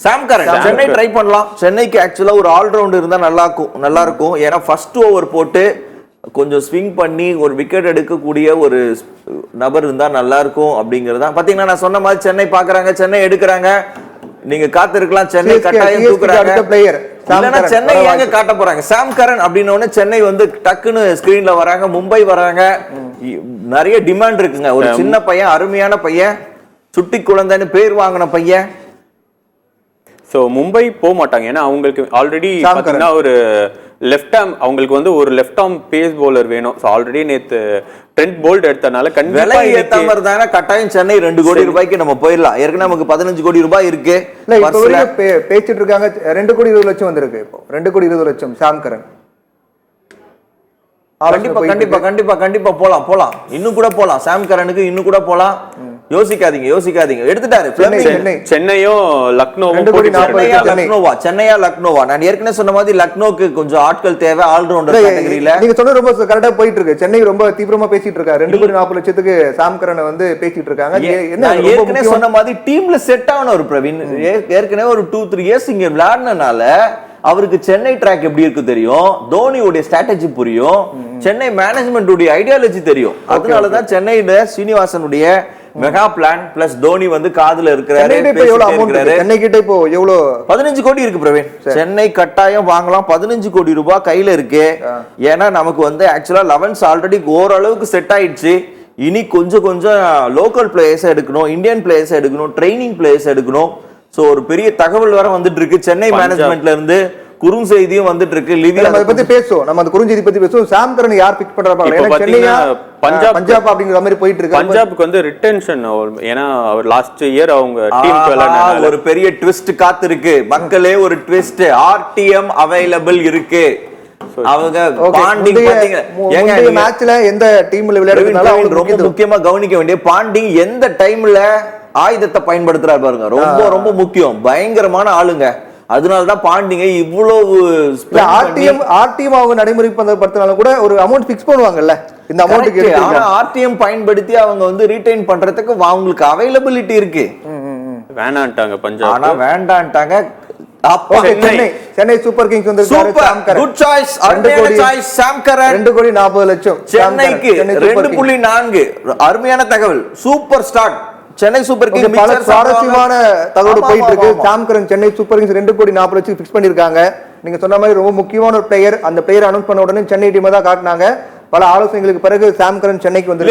சாம் Karan Chennai try பண்ணலாம். சென்னைக்கு ஆக்சுவலா ஒரு ஆல்ரவுண்ட் இருந்தா நல்லா இருக்கும். ஏன்னா ஃபர்ஸ்ட் ஓவர் போட்டு கொஞ்சம் ஸ்விங் பண்ணி ஒரு விக்கெட் எடுக்கக்கூடிய ஒரு நபர் இருந்தா நல்லா இருக்கும் அப்படிங்கறத பாத்தீங்கன்னா நான் சொன்ன மாதிரி சென்னை பாக்குறாங்க, சென்னை எடுக்கிறாங்க. நீங்க காத்திருக்கலாம், சென்னை கட்டாயம் தூக்குறாங்க. சென்னை ஏங்க காட்ட போறாங்க சாம் கரன் அப்படின்ன சென்னை வந்து டக்குன்னு ஸ்கிரீன்ல வராங்க, மும்பை வராங்க. நிறைய டிமாண்ட் இருக்குங்க. ஒரு சின்ன பையன், அருமையான பையன், சுட்டி குழந்தைன்னு பேர் வாங்கின பையன். ஸோ மும்பை போக மாட்டாங்க. ஏன்னா அவங்களுக்கு ஆல்ரெடி பார்த்தீங்கன்னா ஒரு லெஃப்ட் ஆர்ம், அவங்களுக்கு வந்து ஒரு லெஃப்ட் ஆர்ம் பேஸ் பவுலர் வேணும். ஸோ ஆல்ரெடி நேற்று ட்ரெண்ட் போல்ட் எடுத்தனால விலை ஏத்தாம இருந்தாங்க. கட்டாயம் சென்னை 2 கோடி ரூபாய்க்கு நம்ம போயிடலாம். ஏற்கனவே நமக்கு 15 கோடி ரூபாய் இருக்கு. பேசிட்டு இருக்காங்க. 2 கோடி 20 லட்சம் வந்திருக்கு. இப்போ 2 கோடி 20 லட்சம் சாம் கரன். கண்டிப்பா போலாம். இன்னும் கூட போலாம். சாம் கரனுக்கு இன்னும் கூட போலாம். யோசிக்காதீங்க. எடுத்துட்டாரு. சென்னையும் லக்னோவும். சென்னையா லக்னோவா? நான் ஏற்கனவே சொன்ன மாதிரி லக்னோக்கு கொஞ்சம் ஆட்கள் தேவை. ஆல்ரவுண்டர் கேட்டகரியில நீங்க சொன்ன ரொம்ப கரெக்டா போயிட்டு இருக்கு. சென்னை ரொம்ப தீவிரமா பேசிட்டு இருக்காரு. 2 கோடி 40 லட்சத்துக்கு சாம் கரனை வந்து பேசிட்டு இருக்காங்க. ஏற்கனவே சொன்ன மாதிரி டீம்ல செட் ஆன ஒரு பிரவீன் ஏற்கனவே ஒரு 2-3 இயர்ஸ் இங்க விளையாடுனனால அவருக்கு சென்னை ட்ராக் எப்படி இருக்கு தெரியும், தோனியோட ஸ்ட்ராட்டஜி புரியும், சென்னை மேனேஜ்மெண்ட் உடைய ஐடியாலஜி தெரியும். அதனாலதான் சென்னையில ஸ்ரீனிவாசனுடைய மெகா பிளான் பிளஸ் தோனி வந்து காதுல இருக்கிறாரு. சென்னை கிட்ட இப்போ எவ்வளவு 15 கோடி இருக்கு பிரவீன். சென்னை கட்டாயம் வாங்கலாம். 15 கோடி ரூபாய் கையில இருக்கு. ஏன்னா நமக்கு வந்து ஆக்சுவலா 11 ஆல்ரெடி ஓரளவுக்கு செட் ஆயிடுச்சு. இனி கொஞ்சம் லோக்கல் பிளேயர்ஸ் எடுக்கணும், இந்தியன் பிளேயர்ஸ் எடுக்கணும், ட்ரைனிங் பிளேயர்ஸ் எடுக்கணும். சோ ஒரு பெரிய தகவல் வர வந்துட்டு இருக்கு சென்னை மேனேஜ்மெண்ட்ல இருந்து. குறுஞ்செய்தியும் வந்துட்டு இருக்கு. அதை பத்தி பேசுவோம். நம்ம அந்த குறுஞ்செய்தி பத்தி பேசுவோம். சாம் கரன் யார் பிக் பண்றாங்க? பஞ்சாப் அப்படிங்கிற மாதிரி போயிட்டு இருக்கு. பஞ்சாப்க்கு வந்து ரிட்டென்ஷன். ஏன்னா அவர் லாஸ்ட் இயர் அவங்க டீம் ஒரு பெரிய ட்விஸ்ட் காத்து இருக்கு. மக்களே ஒரு ட்விஸ்ட். ஆர்டிஎம் அவைலபிள் இருக்கு. அவங்க பாண்டிங் பாத்தீங்க மேட்ச்ல எந்த டீம்ல விளையாடுறதுனால அவங்க ரொம்ப முக்கியமா கவனிக்க வேண்டிய பாண்டிங் எந்த டைம்ல ஆயுதத்தை பயன்படுத்துறாரு பாருங்க. ரொம்ப முக்கியம். பயங்கரமான ஆளுங்க. அதனாலதான் பாண்டிங்க இவ்வளவு ஆர்டிஎம் அவங்க நடைமுறைப்படுத்தினால கூட ஒரு அமௌண்ட் பிக்ஸ் பண்ணுவாங்கல்ல. இந்த அமௌண்ட் ஆனா ஆர்டிஎம் பயன்படுத்தி அவங்க வந்து ரீடைன் பண்றதுக்கு அவங்களுக்கு அவைலபிலிட்டி இருக்கு. வேணான்ட்டாங்க பஞ்சாப். ஆனா வேண்டான்ட்டாங்க. சென்னை சூப்பர் கிங்ஸ் வந்து குட் சாய்ஸ். சாம் கரன் 2 கோடி 40 லட்சம் சென்னைக்கு 2.4. அருமையான தகவல். Super start. Chennai super Kings பல சுவாரஸ்யமான தகவல் போயிட்டு இருக்கு. சாம் கரன் சென்னை சூப்பர் கிங்ஸ் 2 கோடி 40 லட்சம் பிக்ஸ் பண்ணிருக்காங்க. நீங்க சொன்ன மாதிரி ரொம்ப முக்கியமான ஒரு பிளேயர். அந்த பிளேயர் அனௌன்ஸ் பண்ண உடனே சென்னை டீம் தான் காட்டினாங்க. பல ஆலோசனைகளுக்கு பிறகு சாம் கரன் சென்னைக்கு வந்து